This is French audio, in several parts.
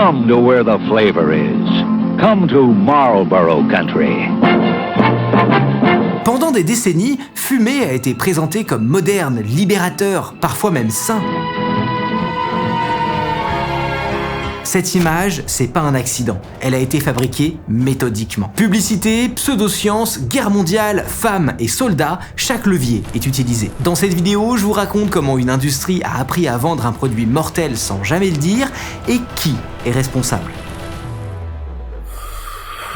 Come to where the flavor is. Come to Marlboro Country. Pendant des décennies, fumer a été présenté comme moderne, libérateur, parfois même sain. Cette image, c'est pas un accident. Elle a été fabriquée méthodiquement. Publicité, pseudosciences, guerre mondiale, femmes et soldats, chaque levier est utilisé. Dans cette vidéo, je vous raconte comment une industrie a appris à vendre un produit mortel sans jamais le dire et qui est responsable.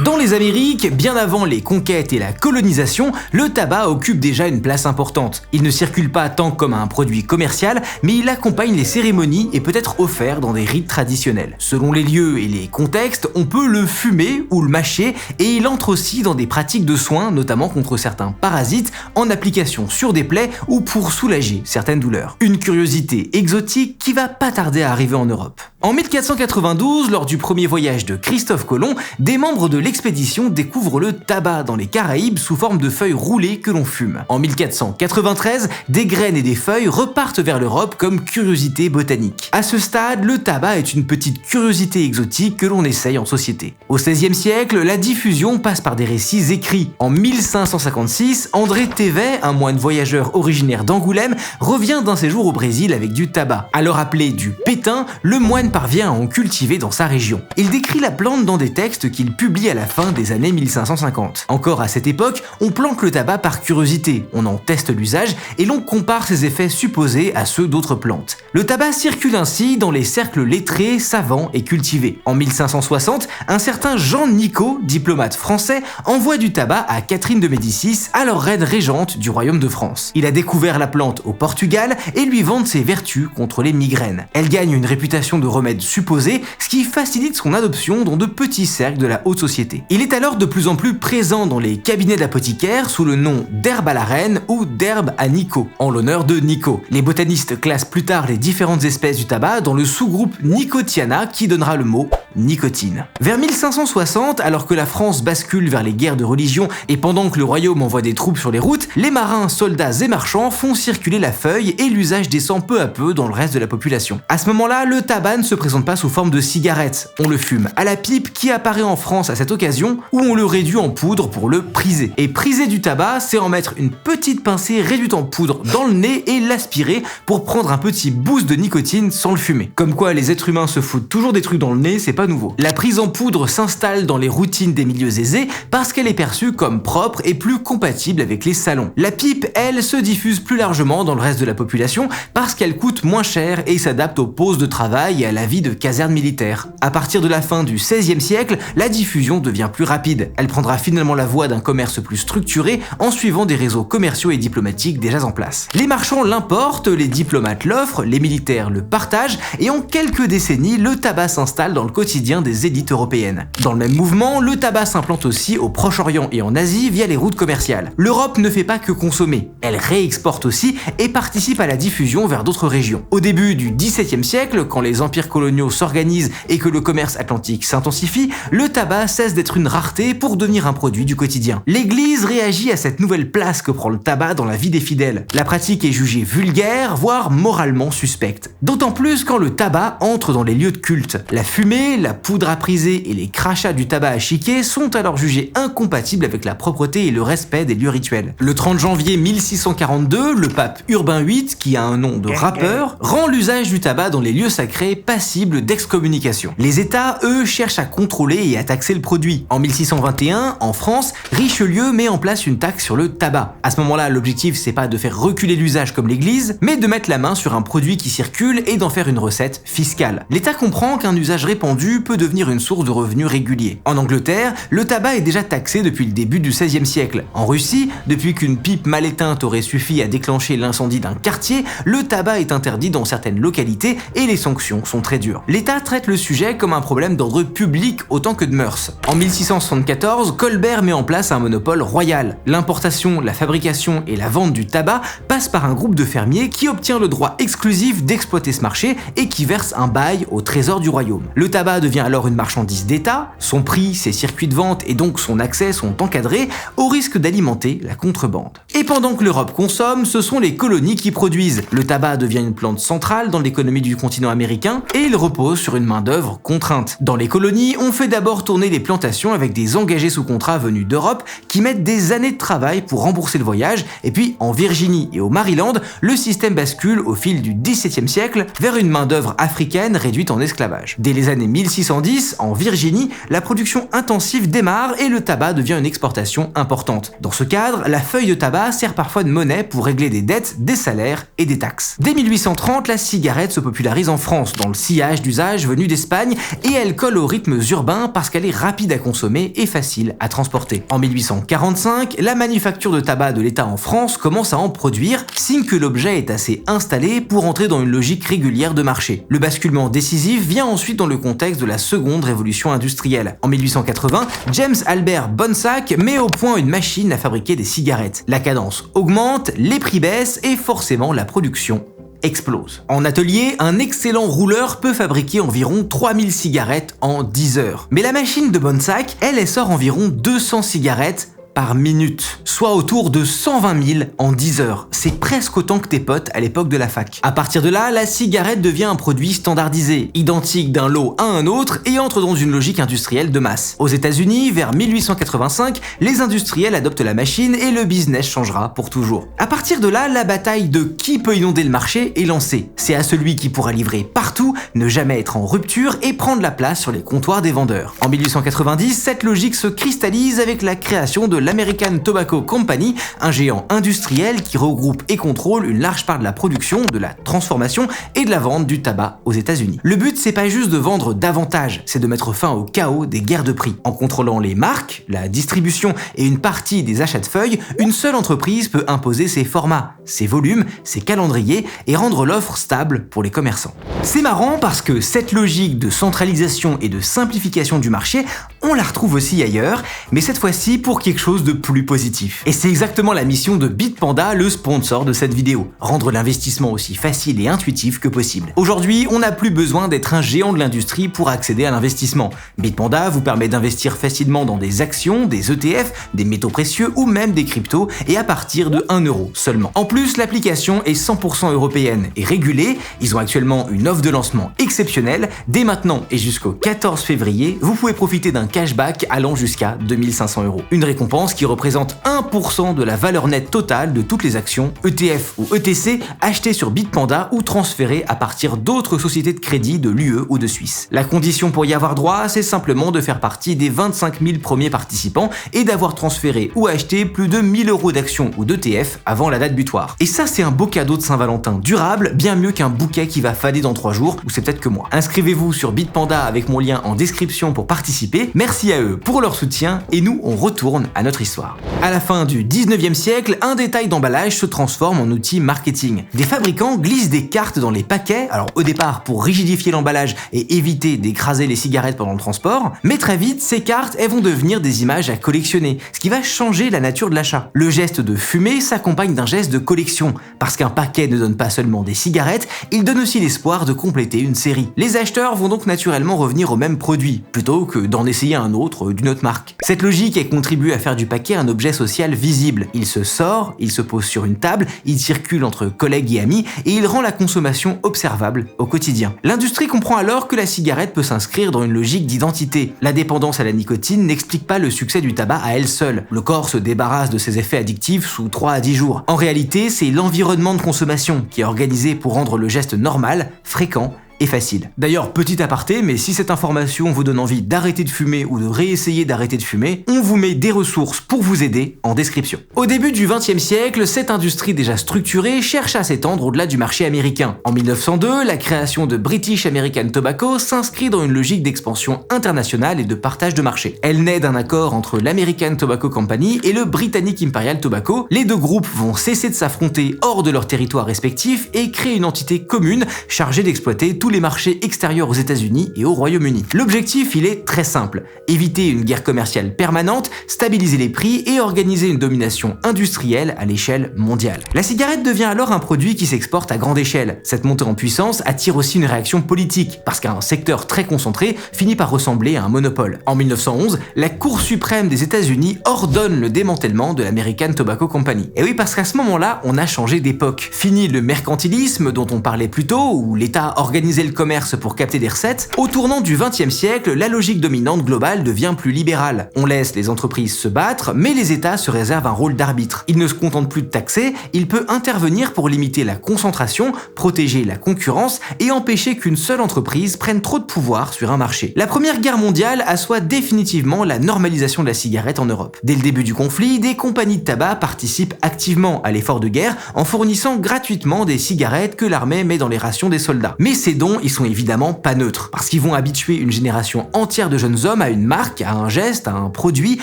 Dans les Amériques, bien avant les conquêtes et la colonisation, le tabac occupe déjà une place importante. Il ne circule pas tant comme un produit commercial, mais il accompagne les cérémonies et peut être offert dans des rites traditionnels. Selon les lieux et les contextes, on peut le fumer ou le mâcher, et il entre aussi dans des pratiques de soins, notamment contre certains parasites, en application sur des plaies ou pour soulager certaines douleurs. Une curiosité exotique qui va pas tarder à arriver en Europe. En 1492, lors du premier voyage de Christophe Colomb, des membres de l'expédition découvrent le tabac dans les Caraïbes sous forme de feuilles roulées que l'on fume. En 1493, des graines et des feuilles repartent vers l'Europe comme curiosité botanique. À ce stade, le tabac est une petite curiosité exotique que l'on essaye en société. Au XVIe siècle, la diffusion passe par des récits écrits. En 1556, André Thévet, un moine voyageur originaire d'Angoulême, revient d'un séjour au Brésil avec du tabac. Alors appelé du pétain, le moine parvient à en cultiver dans sa région. Il décrit la plante dans des textes qu'il publie à la fin des années 1550. Encore à cette époque, on plante le tabac par curiosité, on en teste l'usage et l'on compare ses effets supposés à ceux d'autres plantes. Le tabac circule ainsi dans les cercles lettrés, savants et cultivés. En 1560, un certain Jean Nicot, diplomate français, envoie du tabac à Catherine de Médicis, alors reine régente du royaume de France. Il a découvert la plante au Portugal et lui vante ses vertus contre les migraines. Elle gagne une réputation de remède supposé, ce qui facilite son adoption dans de petits cercles de la haute société. Il est alors de plus en plus présent dans les cabinets d'apothicaires sous le nom d'herbe à la reine ou d'herbe à Nicot, en l'honneur de Nicot. Les botanistes classent plus tard les différentes espèces du tabac dans le sous-groupe Nicotiana qui donnera le mot nicotine. Vers 1560, alors que la France bascule vers les guerres de religion et pendant que le royaume envoie des troupes sur les routes, les marins, soldats et marchands font circuler la feuille et l'usage descend peu à peu dans le reste de la population. À ce moment-là, le tabac ne se présente pas sous forme de cigarette. On le fume à la pipe qui apparaît en France à cette occasion où on le réduit en poudre pour le priser. Et priser du tabac, c'est en mettre une petite pincée réduite en poudre dans le nez et l'aspirer pour prendre un petit boost de nicotine sans le fumer. Comme quoi les êtres humains se foutent toujours des trucs dans le nez, c'est pas nouveau. La prise en poudre s'installe dans les routines des milieux aisés parce qu'elle est perçue comme propre et plus compatible avec les salons. La pipe, elle, se diffuse plus largement dans le reste de la population parce qu'elle coûte moins cher et s'adapte aux pauses de travail et à la vie de caserne militaire. À partir de la fin du XVIe siècle, la diffusion devient plus rapide. Elle prendra finalement la voie d'un commerce plus structuré en suivant des réseaux commerciaux et diplomatiques déjà en place. Les marchands l'importent, les diplomates l'offrent, les militaires le partagent et en quelques décennies, le tabac s'installe dans le quotidien des élites européennes. Dans le même mouvement, le tabac s'implante aussi au Proche-Orient et en Asie via les routes commerciales. L'Europe ne fait pas que consommer, elle réexporte aussi et participe à la diffusion vers d'autres régions. Au début du XVIIe siècle, quand les empires coloniaux s'organisent et que le commerce atlantique s'intensifie, le tabac cesse d'être une rareté pour devenir un produit du quotidien. L'Église réagit à cette nouvelle place que prend le tabac dans la vie des fidèles. La pratique est jugée vulgaire, voire moralement suspecte. D'autant plus quand le tabac entre dans les lieux de culte. La fumée, la poudre à priser et les crachats du tabac à chiquer sont alors jugés incompatibles avec la propreté et le respect des lieux rituels. Le 30 janvier 1642, le pape Urbain VIII, qui a un nom de rappeur, rend l'usage du tabac dans les lieux sacrés passible d'excommunication. Les États, eux, cherchent à contrôler et à taxer le produit. En 1621, en France, Richelieu met en place une taxe sur le tabac. À ce moment-là, l'objectif, c'est pas de faire reculer l'usage comme l'Église, mais de mettre la main sur un produit qui circule et d'en faire une recette fiscale. L'État comprend qu'un usage répandu peut devenir une source de revenus réguliers. En Angleterre, le tabac est déjà taxé depuis le début du XVIe siècle. En Russie, depuis qu'une pipe mal éteinte aurait suffi à déclencher l'incendie d'un quartier, le tabac est interdit dans certaines localités et les sanctions sont très dures. L'État traite le sujet comme un problème d'ordre public autant que de mœurs. En 1674, Colbert met en place un monopole royal. L'importation, la fabrication et la vente du tabac passent par un groupe de fermiers qui obtient le droit exclusif d'exploiter ce marché et qui verse un bail au trésor du royaume. Le tabac devient alors une marchandise d'État, son prix, ses circuits de vente et donc son accès sont encadrés au risque d'alimenter la contrebande. Et pendant que l'Europe consomme, ce sont les colonies qui produisent. Le tabac devient une plante centrale dans l'économie du continent américain et il repose sur une main-d'œuvre contrainte. Dans les colonies, on fait d'abord tourner les plantations avec des engagés sous contrat venus d'Europe qui mettent des années de travail pour rembourser le voyage, et puis en Virginie et au Maryland, le système bascule au fil du XVIIe siècle vers une main-d'œuvre africaine réduite en esclavage. Dès les années 1610, en Virginie, la production intensive démarre et le tabac devient une exportation importante. Dans ce cadre, la feuille de tabac sert parfois de monnaie pour régler des dettes, des salaires et des taxes. Dès 1830, la cigarette se popularise en France, dans le sillage d'usage venu d'Espagne, et elle colle aux rythmes urbains parce qu'elle est rapide à consommer et facile à transporter. En 1845, la manufacture de tabac de l'État en France commence à en produire, signe que l'objet est assez installé pour entrer dans une logique régulière de marché. Le basculement décisif vient ensuite dans le contexte de la seconde révolution industrielle. En 1880, James Albert Bonsack met au point une machine à fabriquer des cigarettes. La cadence augmente, les prix baissent et forcément la production explose. En atelier, un excellent rouleur peut fabriquer environ 3000 cigarettes en 10 heures. Mais la machine de Bonsack, elle sort environ 200 cigarettes par minute, soit autour de 120 000 en 10 heures. C'est presque autant que tes potes à l'époque de la fac. À partir de là, la cigarette devient un produit standardisé, identique d'un lot à un autre et entre dans une logique industrielle de masse. Aux États-Unis, vers 1885, les industriels adoptent la machine et le business changera pour toujours. À partir de là, la bataille de qui peut inonder le marché est lancée. C'est à celui qui pourra livrer partout, ne jamais être en rupture et prendre la place sur les comptoirs des vendeurs. En 1890, cette logique se cristallise avec la création de l'American Tobacco Company, un géant industriel qui regroupe et contrôle une large part de la production, de la transformation et de la vente du tabac aux États-Unis. Le but, c'est pas juste de vendre davantage, c'est de mettre fin au chaos des guerres de prix. En contrôlant les marques, la distribution et une partie des achats de feuilles, une seule entreprise peut imposer ses formats, ses volumes, ses calendriers et rendre l'offre stable pour les commerçants. C'est marrant parce que cette logique de centralisation et de simplification du marché, on la retrouve aussi ailleurs, mais cette fois-ci pour quelque chose de plus positif. Et c'est exactement la mission de Bitpanda, le sponsor de cette vidéo, rendre l'investissement aussi facile et intuitif que possible. Aujourd'hui, on n'a plus besoin d'être un géant de l'industrie pour accéder à l'investissement. Bitpanda vous permet d'investir facilement dans des actions, des ETF, des métaux précieux ou même des cryptos, et à partir de 1 € seulement. En plus, l'application est 100% européenne et régulée. Ils ont actuellement une offre de lancement exceptionnelle. Dès maintenant et jusqu'au 14 février, vous pouvez profiter d'un cashback allant jusqu'à 2500 €. Une récompense qui représente 1% de la valeur nette totale de toutes les actions, ETF ou ETC, achetées sur Bitpanda ou transférées à partir d'autres sociétés de crédit de l'UE ou de Suisse. La condition pour y avoir droit, c'est simplement de faire partie des 25 000 premiers participants et d'avoir transféré ou acheté plus de 1000 € d'actions ou d'ETF avant la date butoir. Et ça, c'est un beau cadeau de Saint-Valentin durable, bien mieux qu'un bouquet qui va fader dans 3 jours, ou c'est peut-être que moi. Inscrivez-vous sur Bitpanda avec mon lien en description pour participer. Merci à eux pour leur soutien et nous, on retourne à notre histoire. À la fin du 19e siècle, un détail d'emballage se transforme en outil marketing. Des fabricants glissent des cartes dans les paquets, alors au départ pour rigidifier l'emballage et éviter d'écraser les cigarettes pendant le transport, mais très vite, ces cartes, elles vont devenir des images à collectionner, ce qui va changer la nature de l'achat. Le geste de fumer s'accompagne d'un geste de collection, parce qu'un paquet ne donne pas seulement des cigarettes, il donne aussi l'espoir de compléter une série. Les acheteurs vont donc naturellement revenir au même produit, plutôt que d'en essayer un autre d'une autre marque. Cette logique, elle contribue à faire du paquet un objet social visible. Il se sort, il se pose sur une table, il circule entre collègues et amis, et il rend la consommation observable au quotidien. L'industrie comprend alors que la cigarette peut s'inscrire dans une logique d'identité. La dépendance à la nicotine n'explique pas le succès du tabac à elle seule. Le corps se débarrasse de ses effets addictifs sous 3 à 10 jours. En réalité, c'est l'environnement de consommation qui est organisé pour rendre le geste normal, fréquent et facile. D'ailleurs, petit aparté, mais si cette information vous donne envie d'arrêter de fumer ou de réessayer d'arrêter de fumer, on vous met des ressources pour vous aider en description. Au début du XXe siècle, cette industrie déjà structurée cherche à s'étendre au-delà du marché américain. En 1902, la création de British American Tobacco s'inscrit dans une logique d'expansion internationale et de partage de marché. Elle naît d'un accord entre l'American Tobacco Company et le Britannic Imperial Tobacco. Les deux groupes vont cesser de s'affronter hors de leur territoire respectif et créer une entité commune chargée d'exploiter tous les marchés extérieurs aux États-Unis et au Royaume-Uni. L'objectif, il est très simple. Éviter une guerre commerciale permanente, stabiliser les prix et organiser une domination industrielle à l'échelle mondiale. La cigarette devient alors un produit qui s'exporte à grande échelle. Cette montée en puissance attire aussi une réaction politique, parce qu'un secteur très concentré finit par ressembler à un monopole. En 1911, la Cour suprême des États-Unis ordonne le démantèlement de l'American Tobacco Company. Et oui, parce qu'à ce moment-là, on a changé d'époque. Fini le mercantilisme dont on parlait plus tôt, où l'État organise favoriser le commerce pour capter des recettes, au tournant du XXe siècle, la logique dominante globale devient plus libérale. On laisse les entreprises se battre, mais les États se réservent un rôle d'arbitre. Il ne se contente plus de taxer, il peut intervenir pour limiter la concentration, protéger la concurrence et empêcher qu'une seule entreprise prenne trop de pouvoir sur un marché. La Première Guerre mondiale assoit définitivement la normalisation de la cigarette en Europe. Dès le début du conflit, des compagnies de tabac participent activement à l'effort de guerre en fournissant gratuitement des cigarettes que l'armée met dans les rations des soldats. Mais ces dons, ils sont évidemment pas neutres, parce qu'ils vont habituer une génération entière de jeunes hommes à une marque, à un geste, à un produit,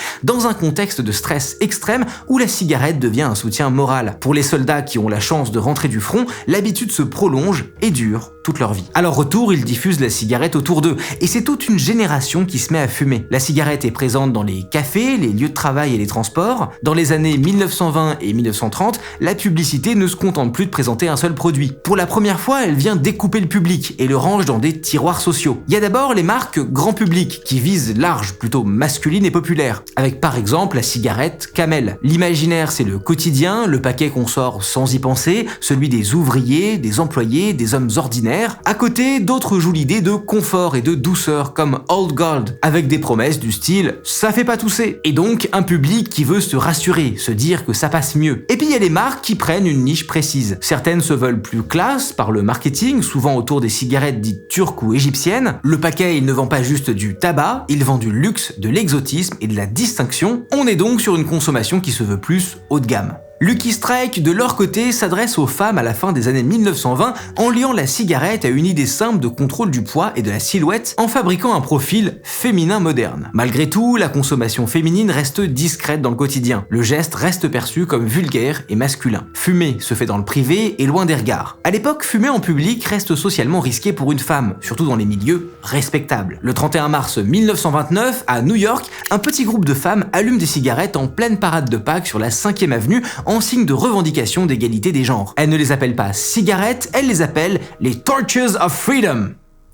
dans un contexte de stress extrême où la cigarette devient un soutien moral. Pour les soldats qui ont la chance de rentrer du front, l'habitude se prolonge et dure toute leur vie. À leur retour, ils diffusent la cigarette autour d'eux, et c'est toute une génération qui se met à fumer. La cigarette est présente dans les cafés, les lieux de travail et les transports. Dans les années 1920 et 1930, la publicité ne se contente plus de présenter un seul produit. Pour la première fois, elle vient découper le public et le range dans des tiroirs sociaux. Il y a d'abord les marques grand public, qui visent large, plutôt masculine et populaire, avec par exemple la cigarette Camel. L'imaginaire, c'est le quotidien, le paquet qu'on sort sans y penser, celui des ouvriers, des employés, des hommes ordinaires. À côté, d'autres jouent l'idée de confort et de douceur comme Old Gold, avec des promesses du style « ça fait pas tousser ». Et donc un public qui veut se rassurer, se dire que ça passe mieux. Et puis il y a les marques qui prennent une niche précise. Certaines se veulent plus classe par le marketing, souvent autour des cigarettes dites turques ou égyptiennes. Le paquet, il ne vend pas juste du tabac, il vend du luxe, de l'exotisme et de la distinction. On est donc sur une consommation qui se veut plus haut de gamme. Lucky Strike, de leur côté, s'adresse aux femmes à la fin des années 1920 en liant la cigarette à une idée simple de contrôle du poids et de la silhouette en fabriquant un profil féminin moderne. Malgré tout, la consommation féminine reste discrète dans le quotidien. Le geste reste perçu comme vulgaire et masculin. Fumer se fait dans le privé et loin des regards. À l'époque, fumer en public reste socialement risqué pour une femme, surtout dans les milieux respectables. Le 31 mars 1929, à New York, un petit groupe de femmes allume des cigarettes en pleine parade de Pâques sur la 5e avenue en signe de revendication d'égalité des genres. Elle ne les appelle pas cigarettes, elle les appelle les Torches of Freedom.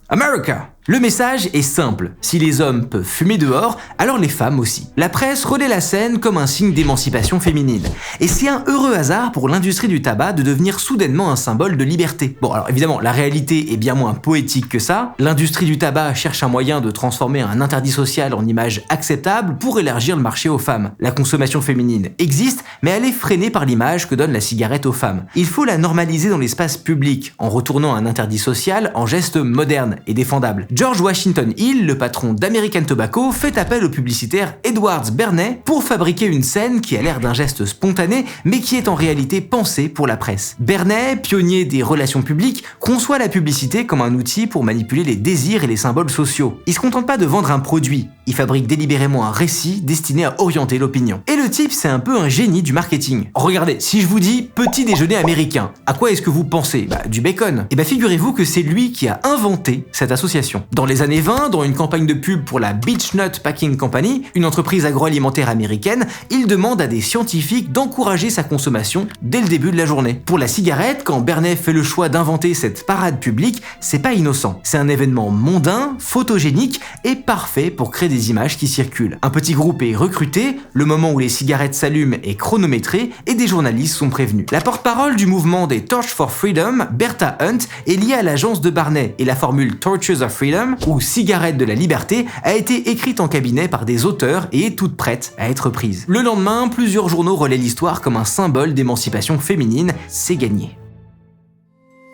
America! Le message est simple, si les hommes peuvent fumer dehors, alors les femmes aussi. La presse relaie la scène comme un signe d'émancipation féminine. Et c'est un heureux hasard pour l'industrie du tabac de devenir soudainement un symbole de liberté. Bon alors évidemment, la réalité est bien moins poétique que ça. L'industrie du tabac cherche un moyen de transformer un interdit social en image acceptable pour élargir le marché aux femmes. La consommation féminine existe, mais elle est freinée par l'image que donne la cigarette aux femmes. Il faut la normaliser dans l'espace public, en retournant un interdit social en geste moderne et défendable. George Washington Hill, le patron d'American Tobacco, fait appel au publicitaire Edwards Bernay pour fabriquer une scène qui a l'air d'un geste spontané, mais qui est en réalité pensée pour la presse. Bernay, pionnier des relations publiques, conçoit la publicité comme un outil pour manipuler les désirs et les symboles sociaux. Il se contente pas de vendre un produit, il fabrique délibérément un récit destiné à orienter l'opinion. Et le type, c'est un peu un génie du marketing. Regardez, si je vous dis petit déjeuner américain, à quoi est-ce que vous pensez? Du bacon. Et figurez-vous que c'est lui qui a inventé cette association. Dans les années 20, dans une campagne de pub pour la Beech Nut Packing Company, une entreprise agroalimentaire américaine, il demande à des scientifiques d'encourager sa consommation dès le début de la journée. Pour la cigarette, quand Bernay fait le choix d'inventer cette parade publique, c'est pas innocent. C'est un événement mondain, photogénique et parfait pour créer des images qui circulent. Un petit groupe est recruté, le moment où les cigarettes s'allument est chronométré et des journalistes sont prévenus. La porte-parole du mouvement des Torch for Freedom, Bertha Hunt, est liée à l'agence de Barney et la formule Torches of Freedom, ou cigarette de la liberté, a été écrite en cabinet par des auteurs et est toute prête à être prise. Le lendemain, plusieurs journaux relaient l'histoire comme un symbole d'émancipation féminine, c'est gagné.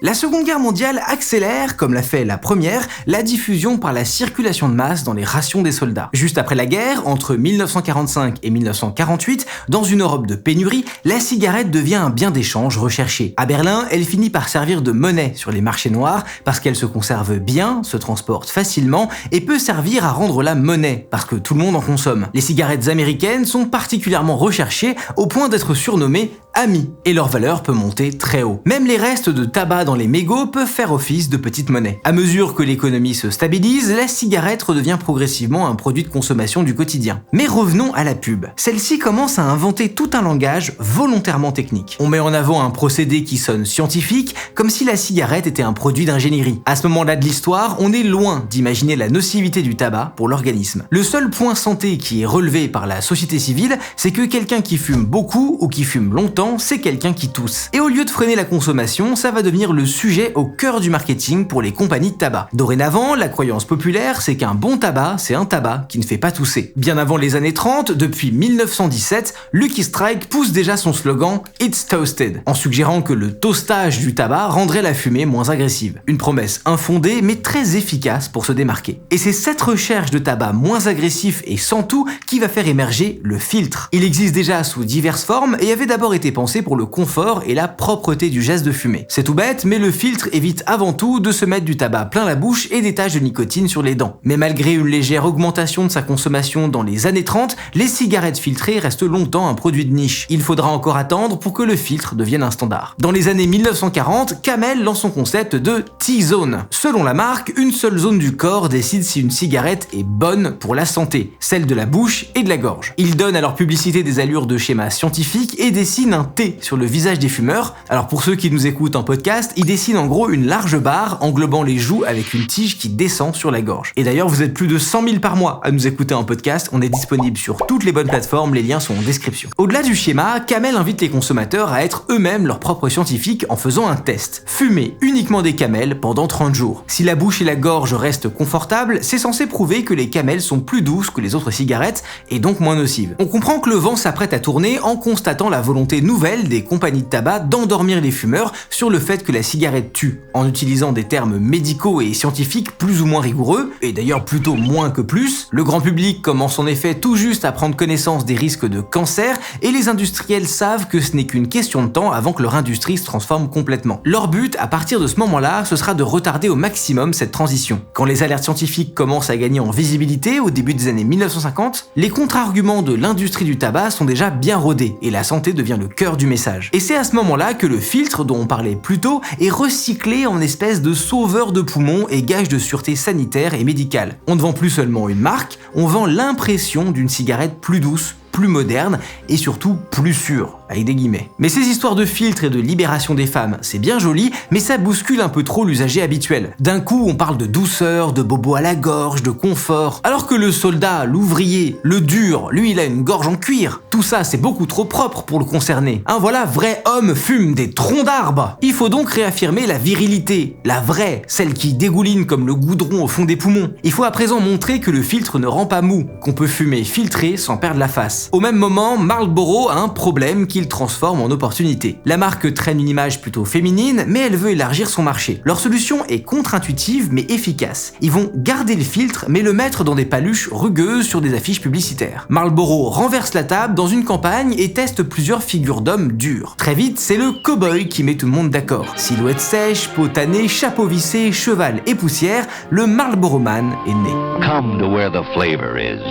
La Seconde Guerre mondiale accélère, comme l'a fait la Première, la diffusion par la circulation de masse dans les rations des soldats. Juste après la guerre, entre 1945 et 1948, dans une Europe de pénurie, la cigarette devient un bien d'échange recherché. À Berlin, elle finit par servir de monnaie sur les marchés noirs parce qu'elle se conserve bien, se transporte facilement et peut servir à rendre la monnaie parce que tout le monde en consomme. Les cigarettes américaines sont particulièrement recherchées au point d'être surnommées amis et leur valeur peut monter très haut. Même les restes de tabac dans les mégots peuvent faire office de petite monnaie. À mesure que l'économie se stabilise, la cigarette redevient progressivement un produit de consommation du quotidien. Mais revenons à la pub. Celle-ci commence à inventer tout un langage volontairement technique. On met en avant un procédé qui sonne scientifique, comme si la cigarette était un produit d'ingénierie. À ce moment-là de l'histoire, on est loin d'imaginer la nocivité du tabac pour l'organisme. Le seul point santé qui est relevé par la société civile, c'est que quelqu'un qui fume beaucoup ou qui fume longtemps temps, c'est quelqu'un qui tousse. Et au lieu de freiner la consommation, ça va devenir le sujet au cœur du marketing pour les compagnies de tabac. Dorénavant, la croyance populaire, c'est qu'un bon tabac, c'est un tabac qui ne fait pas tousser. Bien avant les années 30, depuis 1917, Lucky Strike pousse déjà son slogan « It's toasted », en suggérant que le toastage du tabac rendrait la fumée moins agressive. Une promesse infondée, mais très efficace pour se démarquer. Et c'est cette recherche de tabac moins agressif et sans tout qui va faire émerger le filtre. Il existe déjà sous diverses formes et avait d'abord été pensé pour le confort et la propreté du geste de fumer. C'est tout bête, mais le filtre évite avant tout de se mettre du tabac plein la bouche et des taches de nicotine sur les dents. Mais malgré une légère augmentation de sa consommation dans les années 30, les cigarettes filtrées restent longtemps un produit de niche. Il faudra encore attendre pour que le filtre devienne un standard. Dans les années 1940, Camel lance son concept de T-zone. Selon la marque, une seule zone du corps décide si une cigarette est bonne pour la santé, celle de la bouche et de la gorge. Ils donnent à leur publicité des allures de schéma scientifique et dessinent un T sur le visage des fumeurs. Alors pour ceux qui nous écoutent en podcast, ils dessinent en gros une large barre englobant les joues avec une tige qui descend sur la gorge. Et d'ailleurs, vous êtes plus de 100 000 par mois à nous écouter en podcast, on est disponible sur toutes les bonnes plateformes, les liens sont en description. Au-delà du schéma, Camel invite les consommateurs à être eux-mêmes leurs propres scientifiques en faisant un test. Fumer uniquement des Camel pendant 30 jours. Si la bouche et la gorge restent confortables, c'est censé prouver que les Camel sont plus douces que les autres cigarettes et donc moins nocives. On comprend que le vent s'apprête à tourner en constatant la volonté nouvelle des compagnies de tabac d'endormir les fumeurs sur le fait que la cigarette tue, en utilisant des termes médicaux et scientifiques plus ou moins rigoureux, et d'ailleurs plutôt moins que plus. Le grand public commence en effet tout juste à prendre connaissance des risques de cancer, et les industriels savent que ce n'est qu'une question de temps avant que leur industrie se transforme complètement. Leur but, à partir de ce moment-là, ce sera de retarder au maximum cette transition. Quand les alertes scientifiques commencent à gagner en visibilité au début des années 1950, les contre-arguments de l'industrie du tabac sont déjà bien rodés, et la santé devient le cœur du message. Et c'est à ce moment-là que le filtre dont on parlait plus tôt est recyclé en espèce de sauveur de poumons et gage de sûreté sanitaire et médicale. On ne vend plus seulement une marque, on vend l'impression d'une cigarette plus douce, plus moderne et surtout plus sûre, avec des guillemets. Mais ces histoires de filtres et de libération des femmes, c'est bien joli, mais ça bouscule un peu trop l'usager habituel. D'un coup, on parle de douceur, de bobo à la gorge, de confort, alors que le soldat, l'ouvrier, le dur, lui il a une gorge en cuir. Tout ça, c'est beaucoup trop propre pour le concerner. Un voilà vrai homme fume des troncs d'arbres. Il faut donc réaffirmer la virilité, la vraie, celle qui dégouline comme le goudron au fond des poumons. Il faut à présent montrer que le filtre ne rend pas mou, qu'on peut fumer filtré sans perdre la face. Au même moment, Marlboro a un problème qu'il transforme en opportunité. La marque traîne une image plutôt féminine, mais elle veut élargir son marché. Leur solution est contre-intuitive mais efficace. Ils vont garder le filtre, mais le mettre dans des paluches rugueuses sur des affiches publicitaires. Marlboro renverse la table dans une campagne et teste plusieurs figures d'hommes durs. Très vite, c'est le cow-boy qui met tout le monde d'accord. Silhouette sèche, peau tannée, chapeau vissé, cheval et poussière, le Marlboro Man est né. Come to where the flavor is.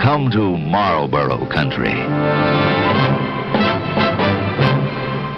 Come to Marlboro Country.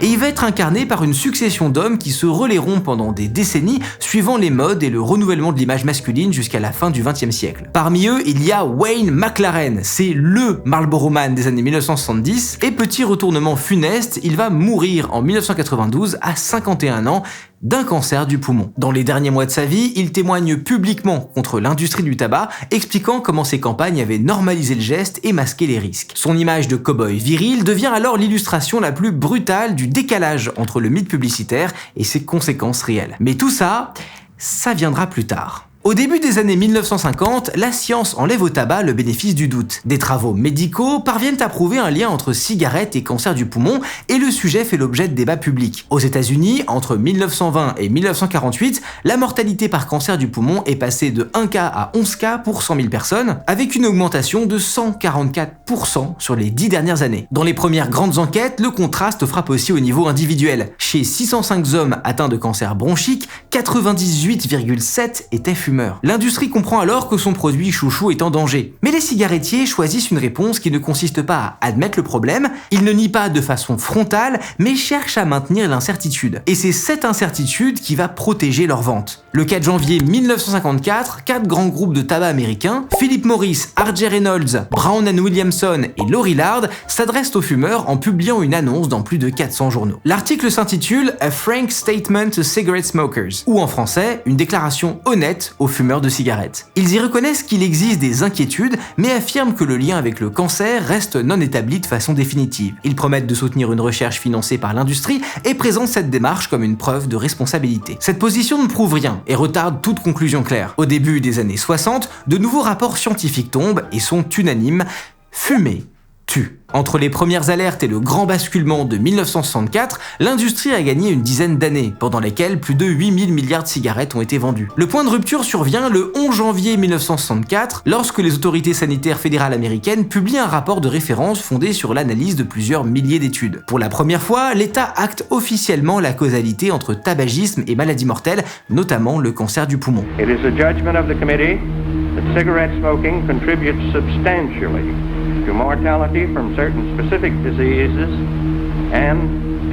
Et il va être incarné par une succession d'hommes qui se relaieront pendant des décennies, suivant les modes et le renouvellement de l'image masculine jusqu'à la fin du XXe siècle. Parmi eux, il y a Wayne McLaren, c'est le Marlboro Man des années 1970, et petit retournement funeste, il va mourir en 1992 à 51 ans, d'un cancer du poumon. Dans les derniers mois de sa vie, il témoigne publiquement contre l'industrie du tabac, expliquant comment ses campagnes avaient normalisé le geste et masqué les risques. Son image de cow-boy viril devient alors l'illustration la plus brutale du décalage entre le mythe publicitaire et ses conséquences réelles. Mais tout ça, ça viendra plus tard. Au début des années 1950, la science enlève au tabac le bénéfice du doute. Des travaux médicaux parviennent à prouver un lien entre cigarettes et cancer du poumon et le sujet fait l'objet de débats publics. Aux États-Unis, entre 1920 et 1948, la mortalité par cancer du poumon est passée de 1 cas à 11 cas pour 100 000 personnes, avec une augmentation de 144% sur les 10 dernières années. Dans les premières grandes enquêtes, le contraste frappe aussi au niveau individuel. Chez 605 hommes atteints de cancer bronchique, 98,7 étaient fumeurs. L'industrie comprend alors que son produit chouchou est en danger. Mais les cigarettiers choisissent une réponse qui ne consiste pas à admettre le problème, ils ne nient pas de façon frontale, mais cherchent à maintenir l'incertitude. Et c'est cette incertitude qui va protéger leur vente. Le 4 janvier 1954, 4 grands groupes de tabac américains, Philip Morris, R.J. Reynolds, Brown & Williamson et Lorillard, s'adressent aux fumeurs en publiant une annonce dans plus de 400 journaux. L'article s'intitule « A Frank Statement to Cigarette Smokers » ou en français, une déclaration honnête aux aux fumeurs de cigarettes. Ils y reconnaissent qu'il existe des inquiétudes, mais affirment que le lien avec le cancer reste non établi de façon définitive. Ils promettent de soutenir une recherche financée par l'industrie et présentent cette démarche comme une preuve de responsabilité. Cette position ne prouve rien et retarde toute conclusion claire. Au début des années 60, de nouveaux rapports scientifiques tombent et sont unanimes. Fumer tue. Entre les premières alertes et le grand basculement de 1964, l'industrie a gagné une dizaine d'années, pendant lesquelles plus de 8000 milliards de cigarettes ont été vendues. Le point de rupture survient le 11 janvier 1964, lorsque les autorités sanitaires fédérales américaines publient un rapport de référence fondé sur l'analyse de plusieurs milliers d'études. Pour la première fois, l'État acte officiellement la causalité entre tabagisme et maladies mortelles, notamment le cancer du poumon. It is the judgment of the committee that cigarette smoking contributes substantially to mortality from certain specific diseases and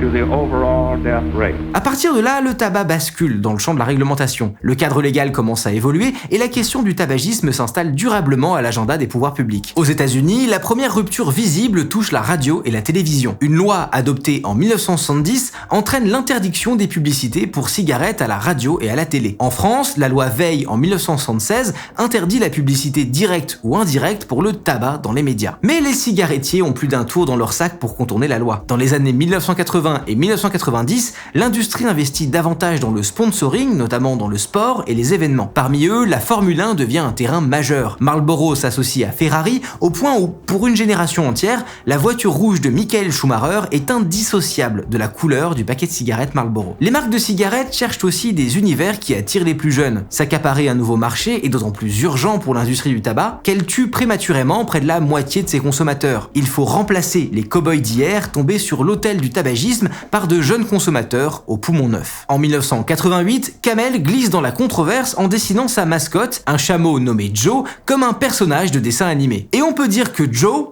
to the overall death rate. À partir de là, le tabac bascule dans le champ de la réglementation. Le cadre légal commence à évoluer et la question du tabagisme s'installe durablement à l'agenda des pouvoirs publics. Aux États-Unis, la première rupture visible touche la radio et la télévision. Une loi adoptée en 1970 entraîne l'interdiction des publicités pour cigarettes à la radio et à la télé. En France, la loi Veil en 1976 interdit la publicité directe ou indirecte pour le tabac dans les médias. Mais les cigarettiers ont plus d'un tour dans leur sac pour contourner la loi. Dans les années 1980 et 1990, l'industrie investit davantage dans le sponsoring, notamment dans le sport et les événements. Parmi eux, la Formule 1 devient un terrain majeur. Marlboro s'associe à Ferrari au point où, pour une génération entière, la voiture rouge de Michael Schumacher est indissociable de la couleur du paquet de cigarettes Marlboro. Les marques de cigarettes cherchent aussi des univers qui attirent les plus jeunes. S'accaparer un nouveau marché est d'autant plus urgent pour l'industrie du tabac qu'elle tue prématurément près de la moitié de ses consommateurs. Il faut remplacer les cow-boys d'hier tombés sur l'autel du tabagisme par de jeunes consommateurs aux poumons neufs. En 1988, Camel glisse dans la controverse en dessinant sa mascotte, un chameau nommé Joe, comme un personnage de dessin animé. Et on peut dire que Joe,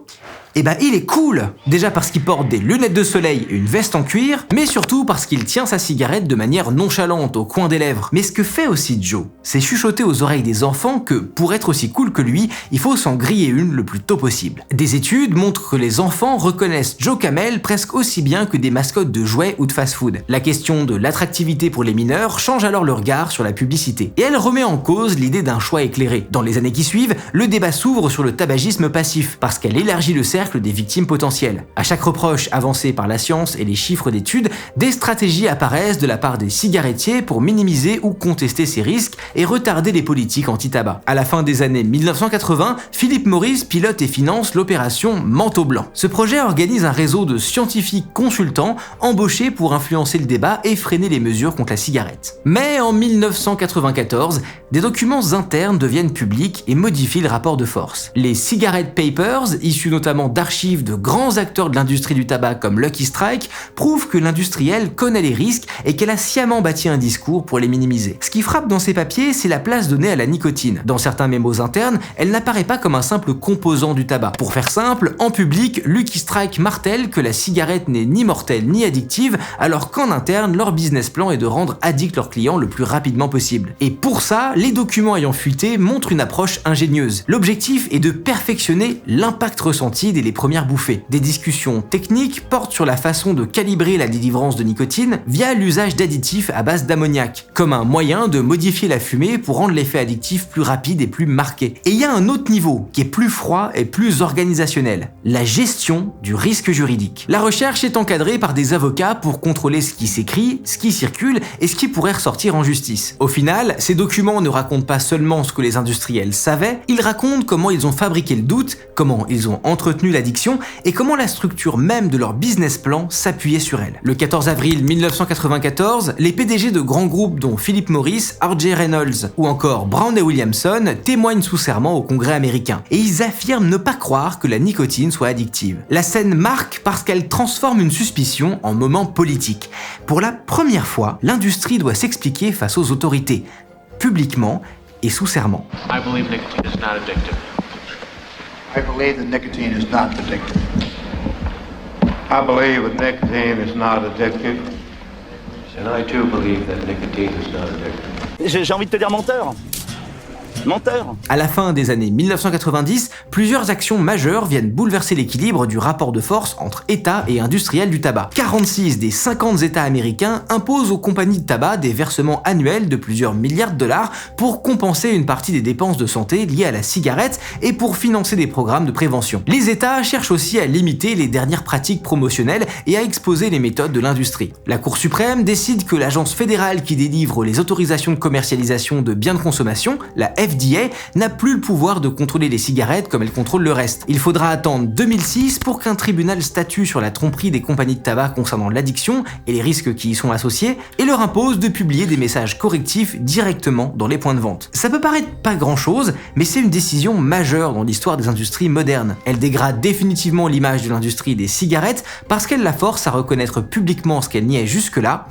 il est cool. Déjà parce qu'il porte des lunettes de soleil et une veste en cuir, mais surtout parce qu'il tient sa cigarette de manière nonchalante au coin des lèvres. Mais ce que fait aussi Joe, c'est chuchoter aux oreilles des enfants que, pour être aussi cool que lui, il faut s'en griller une le plus tôt possible. Des études montrent que les enfants reconnaissent Joe Camel presque aussi bien que des mascottes de jouets ou de fast-food. La question de l'attractivité pour les mineurs change alors le regard sur la publicité. Et elle remet en cause l'idée d'un choix éclairé. Dans les années qui suivent, le débat s'ouvre sur le tabagisme passif, parce qu'elle élargit le cercle des victimes potentielles. À chaque reproche avancé par la science et les chiffres d'études, des stratégies apparaissent de la part des cigarettiers pour minimiser ou contester ces risques et retarder les politiques anti-tabac. À la fin des années 1980, Philip Morris pilote et finance l'opération Manteau Blanc. Ce projet organise un réseau de scientifiques consultants embauchés pour influencer le débat et freiner les mesures contre la cigarette. Mais en 1994, des documents internes deviennent publics et modifient le rapport de force. Les Cigarette Papers, issus notamment d'archives de grands acteurs de l'industrie du tabac comme Lucky Strike, prouvent que l'industrielle connaît les risques et qu'elle a sciemment bâti un discours pour les minimiser. Ce qui frappe dans ces papiers, c'est la place donnée à la nicotine. Dans certains mémos internes, elle n'apparaît pas comme un simple composant du tabac. Pour faire simple, en public, Lucky Strike martèle que la cigarette n'est ni mortelle ni addictive, alors qu'en interne, leur business plan est de rendre addict leurs clients le plus rapidement possible. Et pour ça, les documents ayant fuité montrent une approche ingénieuse. L'objectif est de perfectionner l'impact ressenti dès les premières bouffées. Des discussions techniques portent sur la façon de calibrer la délivrance de nicotine via l'usage d'additifs à base d'ammoniac, comme un moyen de modifier la fumée pour rendre l'effet addictif plus rapide et plus marqué. Et il y a un autre niveau qui est plus froid et plus organisationnel, la gestion du risque juridique. La recherche est encadrée par des avocats pour contrôler ce qui s'écrit, ce qui circule et ce qui pourrait ressortir en justice. Au final, ces documents ne racontent pas seulement ce que les industriels savaient, ils racontent comment ils ont fabriqué le doute, comment ils ont entretenu l'addiction et comment la structure même de leur business plan s'appuyait sur elle. Le 14 avril 1994, les PDG de grands groupes dont Philip Morris, R.J. Reynolds ou encore Brown et Williamson témoignent sous serment au Congrès américain et ils affirment ne pas croire que la nicotine soit addictive. La scène marque parce qu'elle transforme une suspicion en moment politique. Pour la première fois, l'industrie doit s'expliquer face aux autorités, publiquement et sous serment. I believe nicotine is not addictive. I believe that nicotine is not addictive. I believe that nicotine is not addictive. And I too believe that nicotine is not addictive. J'ai envie de te dire menteur. Menteur. À la fin des années 1990, plusieurs actions majeures viennent bouleverser l'équilibre du rapport de force entre États et industriels du tabac. 46 des 50 États américains imposent aux compagnies de tabac des versements annuels de plusieurs milliards de dollars pour compenser une partie des dépenses de santé liées à la cigarette et pour financer des programmes de prévention. Les États cherchent aussi à limiter les dernières pratiques promotionnelles et à exposer les méthodes de l'industrie. La Cour suprême décide que l'agence fédérale qui délivre les autorisations de commercialisation de biens de consommation, la FDA, n'a plus le pouvoir de contrôler les cigarettes comme elle contrôle le reste. Il faudra attendre 2006 pour qu'un tribunal statue sur la tromperie des compagnies de tabac concernant l'addiction et les risques qui y sont associés et leur impose de publier des messages correctifs directement dans les points de vente. Ça peut paraître pas grand chose, mais c'est une décision majeure dans l'histoire des industries modernes. Elle dégrade définitivement l'image de l'industrie des cigarettes parce qu'elle la force à reconnaître publiquement ce qu'elle niait jusque-là: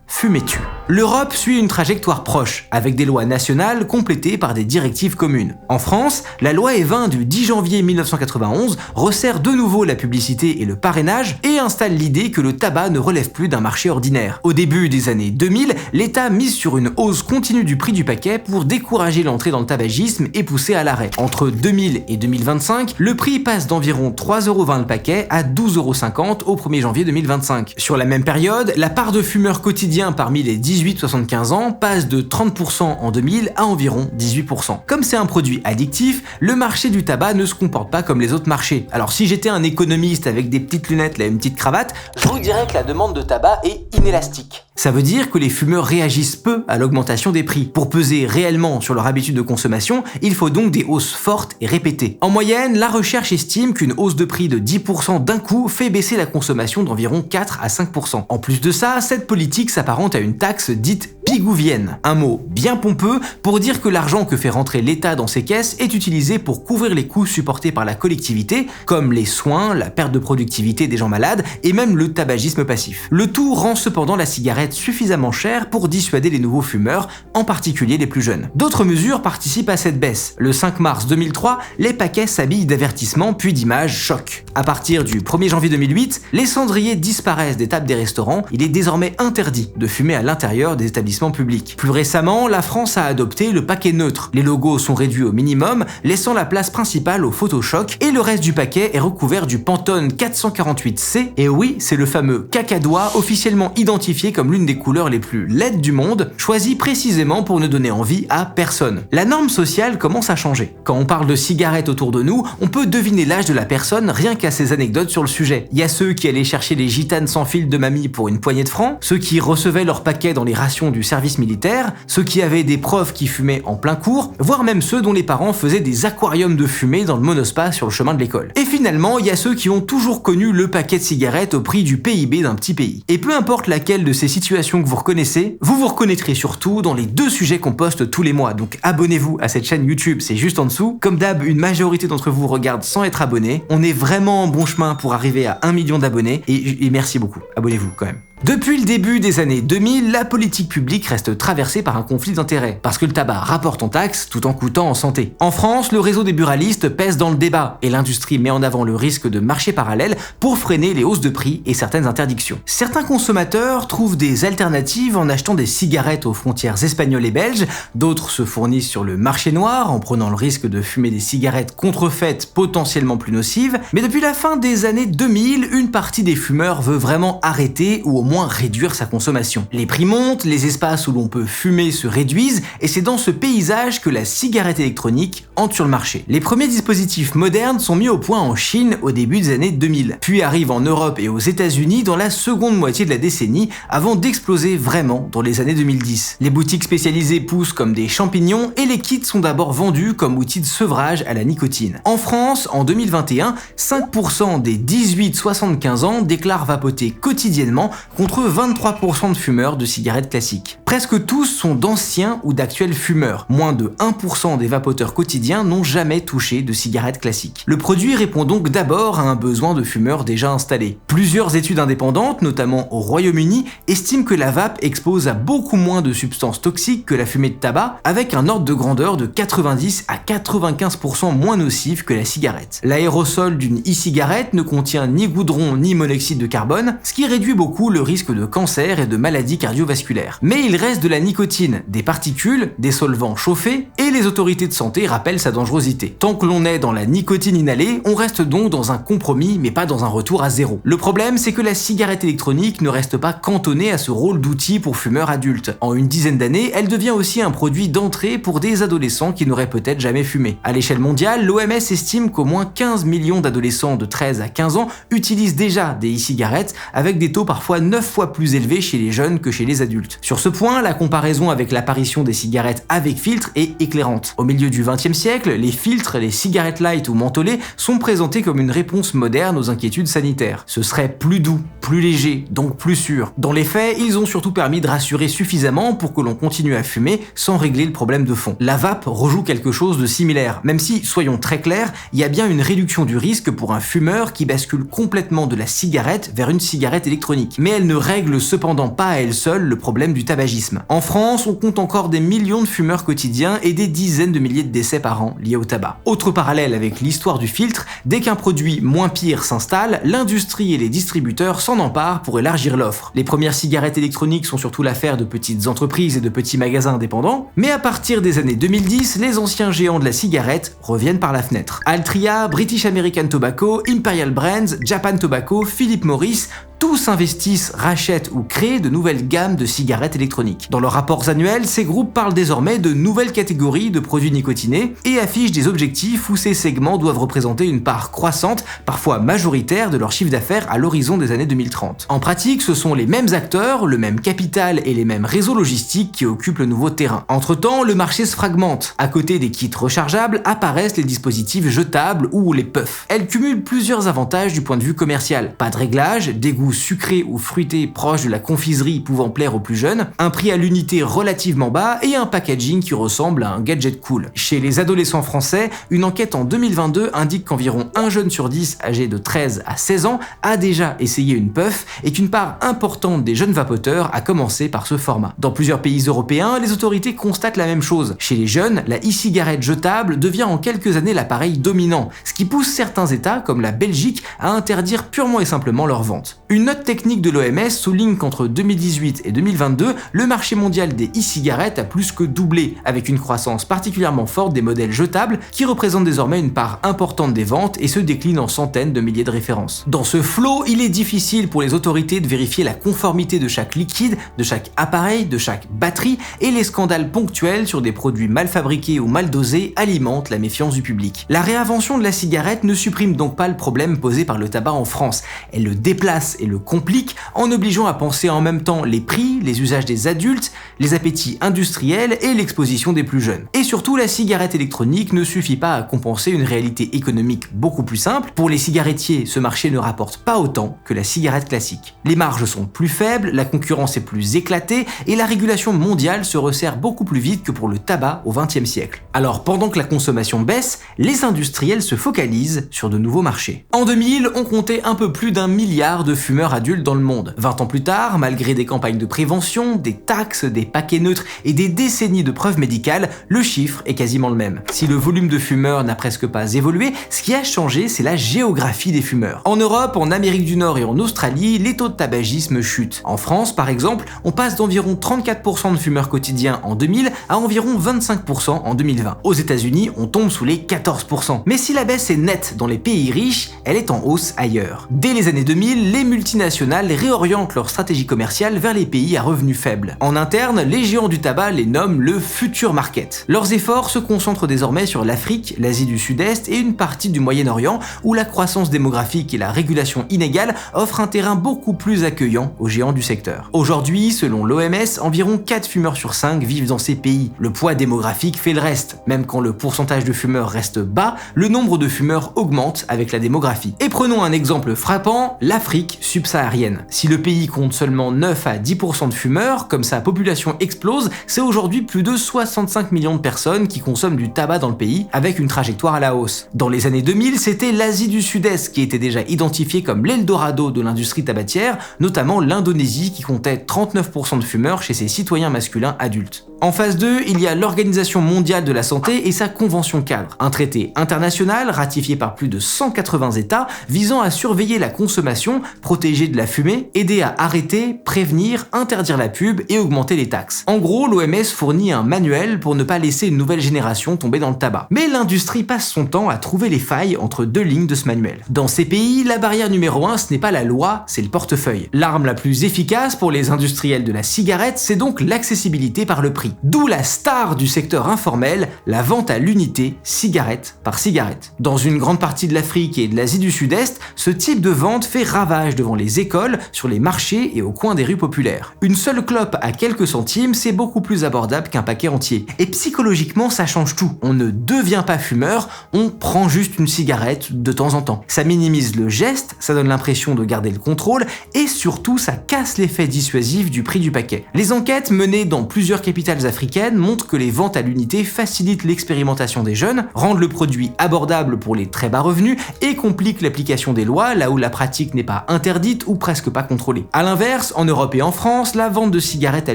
fumer tue. L'Europe suit une trajectoire proche, avec des lois nationales complétées par des directives communes. En France, la loi E20 du 10 janvier 1991 resserre de nouveau la publicité et le parrainage et installe l'idée que le tabac ne relève plus d'un marché ordinaire. Au début des années 2000, l'État mise sur une hausse continue du prix du paquet pour décourager l'entrée dans le tabagisme et pousser à l'arrêt. Entre 2000 et 2025, le prix passe d'environ 3,20€ le paquet à 12,50€ au 1er janvier 2025. Sur la même période, la part de fumeurs quotidiens parmi les 18-75 ans passe de 30% en 2000 à environ 18%. Comme c'est un produit addictif, le marché du tabac ne se comporte pas comme les autres marchés. Alors si j'étais un économiste avec des petites lunettes et une petite cravate, je vous dirais que la demande de tabac est inélastique. Ça veut dire que les fumeurs réagissent peu à l'augmentation des prix. Pour peser réellement sur leur habitude de consommation, il faut donc des hausses fortes et répétées. En moyenne, la recherche estime qu'une hausse de prix de 10% d'un coup fait baisser la consommation d'environ 4 à 5%. En plus de ça, cette politique s'apparente à une taxe dite pigouvienne, un mot bien pompeux pour dire que l'argent que fait rentrer l'État dans ses caisses est utilisé pour couvrir les coûts supportés par la collectivité, comme les soins, la perte de productivité des gens malades et même le tabagisme passif. Le tout rend cependant la cigarette suffisamment chère pour dissuader les nouveaux fumeurs, en particulier les plus jeunes. D'autres mesures participent à cette baisse. Le 5 mars 2003, les paquets s'habillent d'avertissements puis d'images choc. À partir du 1er janvier 2008, les cendriers disparaissent des tables des restaurants. Il est désormais interdit de fumer à l'intérieur des établissements publics. Plus récemment, la France a adopté le paquet neutre. Les logos sont réduits au minimum, laissant la place principale au photochoc et le reste du paquet est recouvert du Pantone 448C. Et oui, c'est le fameux cacadois officiellement identifié comme l'une des couleurs les plus laides du monde, choisi précisément pour ne donner envie à personne. La norme sociale commence à changer. Quand on parle de cigarettes autour de nous, on peut deviner l'âge de la personne rien qu'à ses anecdotes sur le sujet. Il y a ceux qui allaient chercher les gitanes sans fil de mamie pour une poignée de francs, ceux qui recevaient leur paquet dans les rations du service militaire, ceux qui avaient des profs qui fumaient en plein cours, voire même ceux dont les parents faisaient des aquariums de fumée dans le monospace sur le chemin de l'école. Et finalement, il y a ceux qui ont toujours connu le paquet de cigarettes au prix du PIB d'un petit pays. Et peu importe laquelle de ces situations que vous reconnaissez, vous vous reconnaîtrez surtout dans les deux sujets qu'on poste tous les mois. Donc abonnez-vous à cette chaîne YouTube, c'est juste en dessous. Comme d'hab, une majorité d'entre vous regarde sans être abonné. On est vraiment en bon chemin pour arriver à 1 million d'abonnés et merci beaucoup. Abonnez-vous quand même. Depuis le début des années 2000, la politique publique reste traversée par un conflit d'intérêts, parce que le tabac rapporte en taxes tout en coûtant en santé. En France, le réseau des buralistes pèse dans le débat, et l'industrie met en avant le risque de marché parallèle pour freiner les hausses de prix et certaines interdictions. Certains consommateurs trouvent des alternatives en achetant des cigarettes aux frontières espagnoles et belges, d'autres se fournissent sur le marché noir en prenant le risque de fumer des cigarettes contrefaites potentiellement plus nocives, mais depuis la fin des années 2000, une partie des fumeurs veut vraiment arrêter ou au moins réduire sa consommation. Les prix montent, les espaces où l'on peut fumer se réduisent, et c'est dans ce paysage que la cigarette électronique entre sur le marché. Les premiers dispositifs modernes sont mis au point en Chine au début des années 2000, puis arrivent en Europe et aux États-Unis dans la seconde moitié de la décennie, avant d'exploser vraiment dans les années 2010. Les boutiques spécialisées poussent comme des champignons et les kits sont d'abord vendus comme outils de sevrage à la nicotine. En France, en 2021, 5% des 18-75 ans déclarent vapoter quotidiennement contre 23% de fumeurs de cigarettes classiques. Presque tous sont d'anciens ou d'actuels fumeurs. Moins de 1% des vapoteurs quotidiens n'ont jamais touché de cigarettes classiques. Le produit répond donc d'abord à un besoin de fumeurs déjà installés. Plusieurs études indépendantes, notamment au Royaume-Uni, estiment que la vape expose à beaucoup moins de substances toxiques que la fumée de tabac, avec un ordre de grandeur de 90 à 95% moins nocif que la cigarette. L'aérosol d'une e-cigarette ne contient ni goudron ni monoxyde de carbone, ce qui réduit beaucoup le risque de cancer et de maladies cardiovasculaires. Mais il reste de la nicotine, des particules, des solvants chauffés, et les autorités de santé rappellent sa dangerosité. Tant que l'on est dans la nicotine inhalée, on reste donc dans un compromis, mais pas dans un retour à zéro. Le problème, c'est que la cigarette électronique ne reste pas cantonnée à ce rôle d'outil pour fumeurs adultes. En une dizaine d'années, elle devient aussi un produit d'entrée pour des adolescents qui n'auraient peut-être jamais fumé. À l'échelle mondiale, l'OMS estime qu'au moins 15 millions d'adolescents de 13 à 15 ans utilisent déjà des e-cigarettes, avec des taux parfois 9 fois plus élevés chez les jeunes que chez les adultes. Sur ce point, la comparaison avec l'apparition des cigarettes avec filtre est éclairante. Au milieu du XXe siècle, les filtres, les cigarettes light ou mentholées sont présentés comme une réponse moderne aux inquiétudes sanitaires. Ce serait plus doux, plus léger, donc plus sûr. Dans les faits, ils ont surtout permis de rassurer suffisamment pour que l'on continue à fumer sans régler le problème de fond. La vape rejoue quelque chose de similaire, même si, soyons très clairs, il y a bien une réduction du risque pour un fumeur qui bascule complètement de la cigarette vers une cigarette électronique. Mais elle ne règle cependant pas à elle seule le problème du tabagisme. En France, on compte encore des millions de fumeurs quotidiens et des dizaines de milliers de décès par an liés au tabac. Autre parallèle avec l'histoire du filtre, dès qu'un produit moins pire s'installe, l'industrie et les distributeurs s'en emparent pour élargir l'offre. Les premières cigarettes électroniques sont surtout l'affaire de petites entreprises et de petits magasins indépendants, mais à partir des années 2010, les anciens géants de la cigarette reviennent par la fenêtre. Altria, British American Tobacco, Imperial Brands, Japan Tobacco, Philip Morris, tous investissent, rachètent ou créent de nouvelles gammes de cigarettes électroniques. Dans leurs rapports annuels, ces groupes parlent désormais de nouvelles catégories de produits nicotinés et affichent des objectifs où ces segments doivent représenter une part croissante, parfois majoritaire, de leur chiffre d'affaires à l'horizon des années 2030. En pratique, ce sont les mêmes acteurs, le même capital et les mêmes réseaux logistiques qui occupent le nouveau terrain. Entre-temps, le marché se fragmente. À côté des kits rechargeables, apparaissent les dispositifs jetables ou les puffs. Elles cumulent plusieurs avantages du point de vue commercial. Pas de réglage, des goûts sucré ou fruité proche de la confiserie pouvant plaire aux plus jeunes, un prix à l'unité relativement bas et un packaging qui ressemble à un gadget cool. Chez les adolescents français, une enquête en 2022 indique qu'environ 1 jeune sur 10 âgé de 13 à 16 ans a déjà essayé une puff et qu'une part importante des jeunes vapoteurs a commencé par ce format. Dans plusieurs pays européens, les autorités constatent la même chose. Chez les jeunes, la e-cigarette jetable devient en quelques années l'appareil dominant, ce qui pousse certains États, comme la Belgique, à interdire purement et simplement leur vente. Une note technique de l'OMS souligne qu'entre 2018 et 2022, le marché mondial des e-cigarettes a plus que doublé, avec une croissance particulièrement forte des modèles jetables qui représentent désormais une part importante des ventes et se déclinent en centaines de milliers de références. Dans ce flot, il est difficile pour les autorités de vérifier la conformité de chaque liquide, de chaque appareil, de chaque batterie, et les scandales ponctuels sur des produits mal fabriqués ou mal dosés alimentent la méfiance du public. La réinvention de la cigarette ne supprime donc pas le problème posé par le tabac en France. Elle le déplace et le complique en obligeant à penser en même temps les prix, les usages des adultes, les appétits industriels et l'exposition des plus jeunes. Et surtout, la cigarette électronique ne suffit pas à compenser une réalité économique beaucoup plus simple. Pour les cigarettiers, ce marché ne rapporte pas autant que la cigarette classique. Les marges sont plus faibles, la concurrence est plus éclatée et la régulation mondiale se resserre beaucoup plus vite que pour le tabac au XXe siècle. Alors, pendant que la consommation baisse, les industriels se focalisent sur de nouveaux marchés. En 2000, on comptait un peu plus d'1 milliard de fumeurs adultes dans le monde. 20 ans plus tard, malgré des campagnes de prévention, des taxes, des paquets neutres et des décennies de preuves médicales, le chiffre est quasiment le même. Si le volume de fumeurs n'a presque pas évolué, ce qui a changé, c'est la géographie des fumeurs. En Europe, en Amérique du Nord et en Australie, les taux de tabagisme chutent. En France, par exemple, on passe d'environ 34% de fumeurs quotidiens en 2000 à environ 25% en 2020. Aux États-Unis, on tombe sous les 14%. Mais si la baisse est nette dans les pays riches, elle est en hausse ailleurs. Dès les années 2000, les multinationales réorientent leur stratégie commerciale vers les pays à revenus faibles. En interne, les géants du tabac les nomment le future market. Leurs efforts se concentrent désormais sur l'Afrique, l'Asie du Sud-Est et une partie du Moyen-Orient où la croissance démographique et la régulation inégale offrent un terrain beaucoup plus accueillant aux géants du secteur. Aujourd'hui, selon l'OMS, environ 4 fumeurs sur 5 vivent dans ces pays. Le poids démographique fait le reste. Même quand le pourcentage de fumeurs reste bas, le nombre de fumeurs augmente avec la démographie. Et prenons un exemple frappant, l'Afrique subsaharienne. Si le pays compte seulement 9 à 10% de fumeurs, comme sa population explose, c'est aujourd'hui plus de 65 millions de personnes qui consomment du tabac dans le pays, avec une trajectoire à la hausse. Dans les années 2000, c'était l'Asie du Sud-Est qui était déjà identifiée comme l'Eldorado de l'industrie tabatière, notamment l'Indonésie qui comptait 39% de fumeurs chez ses citoyens masculins adultes. En phase 2, il y a l'Organisation mondiale de la santé et sa convention cadre, un traité international ratifié par plus de 180 États visant à surveiller la consommation, protéger protéger de la fumée, aider à arrêter, prévenir, interdire la pub et augmenter les taxes. En gros, l'OMS fournit un manuel pour ne pas laisser une nouvelle génération tomber dans le tabac. Mais l'industrie passe son temps à trouver les failles entre deux lignes de ce manuel. Dans ces pays, la barrière numéro 1, ce n'est pas la loi, c'est le portefeuille. L'arme la plus efficace pour les industriels de la cigarette, c'est donc l'accessibilité par le prix. D'où la star du secteur informel, la vente à l'unité, cigarette par cigarette. Dans une grande partie de l'Afrique et de l'Asie du Sud-Est, ce type de vente fait ravage devant les écoles, sur les marchés et au coin des rues populaires. Une seule clope à quelques centimes, c'est beaucoup plus abordable qu'un paquet entier. Et psychologiquement, ça change tout. On ne devient pas fumeur, on prend juste une cigarette de temps en temps. Ça minimise le geste, ça donne l'impression de garder le contrôle et surtout ça casse l'effet dissuasif du prix du paquet. Les enquêtes menées dans plusieurs capitales africaines montrent que les ventes à l'unité facilitent l'expérimentation des jeunes, rendent le produit abordable pour les très bas revenus et compliquent l'application des lois là où la pratique n'est pas interdite ou presque pas contrôlée. A l'inverse, en Europe et en France, la vente de cigarettes à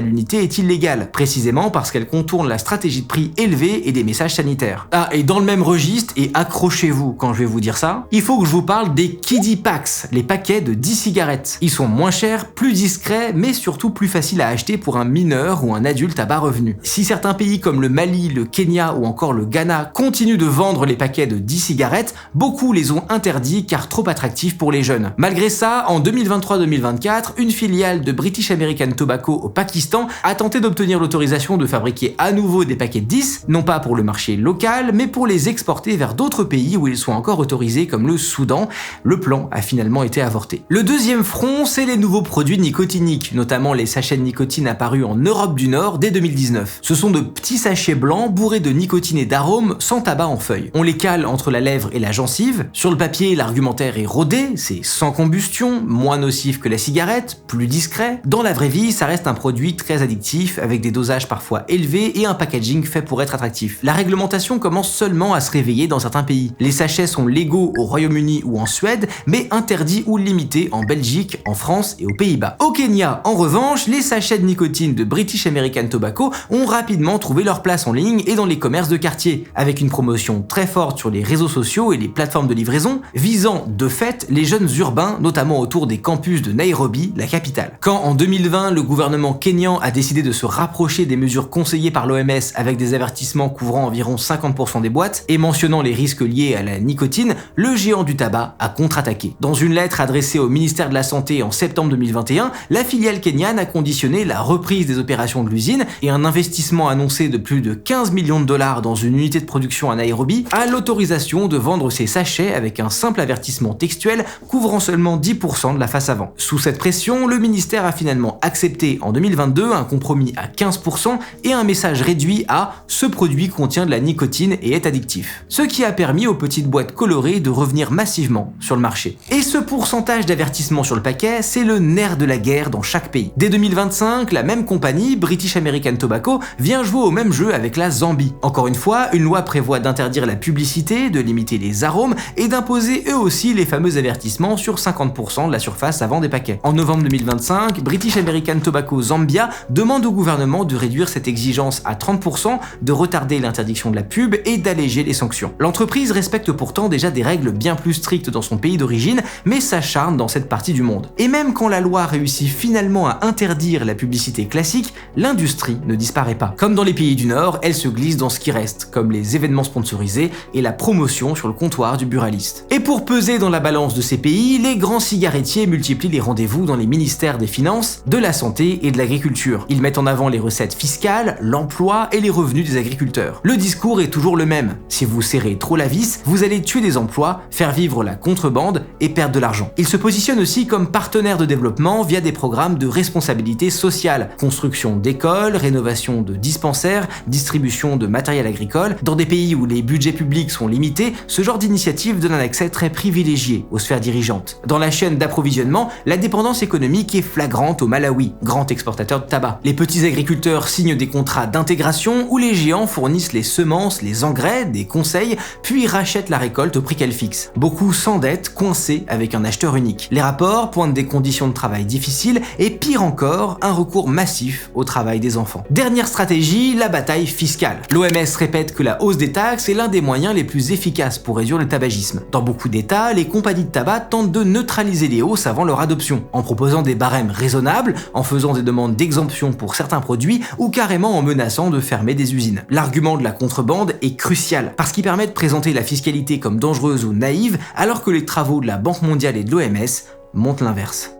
l'unité est illégale, précisément parce qu'elle contourne la stratégie de prix élevée et des messages sanitaires. Ah, et dans le même registre, et accrochez-vous quand je vais vous dire ça, il faut que je vous parle des Kiddie Packs, les paquets de 10 cigarettes. Ils sont moins chers, plus discrets, mais surtout plus faciles à acheter pour un mineur ou un adulte à bas revenus. Si certains pays comme le Mali, le Kenya ou encore le Ghana continuent de vendre les paquets de 10 cigarettes, beaucoup les ont interdits car trop attractifs pour les jeunes. Malgré ça, en 2023-2024, une filiale de British American Tobacco au Pakistan a tenté d'obtenir l'autorisation de fabriquer à nouveau des paquets de 10, non pas pour le marché local, mais pour les exporter vers d'autres pays où ils sont encore autorisés comme le Soudan. Le plan a finalement été avorté. Le deuxième front, c'est les nouveaux produits nicotiniques, notamment les sachets de nicotine apparus en Europe du Nord dès 2019. Ce sont de petits sachets blancs bourrés de nicotine et d'arômes sans tabac en feuilles. On les cale entre la lèvre et la gencive. Sur le papier, l'argumentaire est rodé, c'est sans combustion, moins nocif que la cigarette, plus discret. Dans la vraie vie, ça reste un produit très addictif, avec des dosages parfois élevés et un packaging fait pour être attractif. La réglementation commence seulement à se réveiller dans certains pays. Les sachets sont légaux au Royaume-Uni ou en Suède, mais interdits ou limités en Belgique, en France et aux Pays-Bas. Au Kenya, en revanche, les sachets de nicotine de British American Tobacco ont rapidement trouvé leur place en ligne et dans les commerces de quartier, avec une promotion très forte sur les réseaux sociaux et les plateformes de livraison, visant de fait les jeunes urbains, notamment autour des campus de Nairobi, la capitale. Quand en 2020, le gouvernement kényan a décidé de se rapprocher des mesures conseillées par l'OMS avec des avertissements couvrant environ 50% des boîtes et mentionnant les risques liés à la nicotine, le géant du tabac a contre-attaqué. Dans une lettre adressée au ministère de la Santé en septembre 2021, la filiale kenyane a conditionné la reprise des opérations de l'usine et un investissement annoncé de plus de 15 millions de dollars dans une unité de production à Nairobi à l'autorisation de vendre ces sachets avec un simple avertissement textuel couvrant seulement 10% de la face avant. Sous cette pression, le ministère a finalement accepté en 2022 un compromis à 15% et un message réduit à « ce produit contient de la nicotine et est addictif », ce qui a permis aux petites boîtes colorées de revenir massivement sur le marché. Et ce pourcentage d'avertissement sur le paquet, c'est le nerf de la guerre dans chaque pays. Dès 2025, la même compagnie, British American Tobacco, vient jouer au même jeu avec la Zambie. Encore une fois, une loi prévoit d'interdire la publicité, de limiter les arômes et d'imposer eux aussi les fameux avertissements sur 50% de la surface avant des paquets. En novembre 2025, British American Tobacco Zambia demande au gouvernement de réduire cette exigence à 30%, de retarder l'interdiction de la pub et d'alléger les sanctions. L'entreprise respecte pourtant déjà des règles bien plus strictes dans son pays d'origine, mais s'acharne dans cette partie du monde. Et même quand la loi réussit finalement à interdire la publicité classique, l'industrie ne disparaît pas. Comme dans les pays du Nord, elle se glisse dans ce qui reste, comme les événements sponsorisés et la promotion sur le comptoir du buraliste. Et pour peser dans la balance de ces pays, les grands cigarettiers multiplient les rendez-vous dans les ministères des Finances, de la Santé et de l'Agriculture. Ils mettent en avant les recettes fiscales, l'emploi et les revenus des agriculteurs. Le discours est toujours le même. Si vous serrez trop la vis, vous allez tuer des emplois, faire vivre la contrebande et perdre de l'argent. Ils se positionnent aussi comme partenaires de développement via des programmes de responsabilité sociale, construction d'écoles, rénovation de dispensaires, distribution de matériel agricole. Dans des pays où les budgets publics sont limités, ce genre d'initiative donne un accès très privilégié aux sphères dirigeantes. Dans la chaîne d'approvisionnement, la dépendance économique est flagrante au Malawi, grand exportateur de tabac. Les petits agriculteurs signent des contrats d'intégration où les géants fournissent les semences, les engrais, des conseils, puis rachètent la récolte au prix qu'elle fixe. Beaucoup s'endettent, coincés avec un acheteur unique. Les rapports pointent des conditions de travail difficiles et pire encore, un recours massif au travail des enfants. Dernière stratégie, la bataille fiscale. L'OMS répète que la hausse des taxes est l'un des moyens les plus efficaces pour réduire le tabagisme. Dans beaucoup d'États, les compagnies de tabac tentent de neutraliser les hausses avant leur adoption, en proposant des barèmes raisonnables, en faisant des demandes d'exemption pour certains produits ou carrément en menaçant de fermer des usines. L'argument de la contrebande est crucial, parce qu'il permet de présenter la fiscalité comme dangereuse ou naïve, alors que les travaux de la Banque mondiale et de l'OMS montrent l'inverse.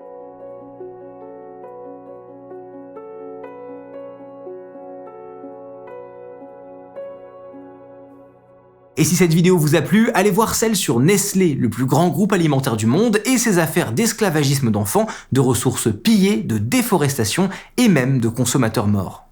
Et si cette vidéo vous a plu, allez voir celle sur Nestlé, le plus grand groupe alimentaire du monde, et ses affaires d'esclavagisme d'enfants, de ressources pillées, de déforestation et même de consommateurs morts.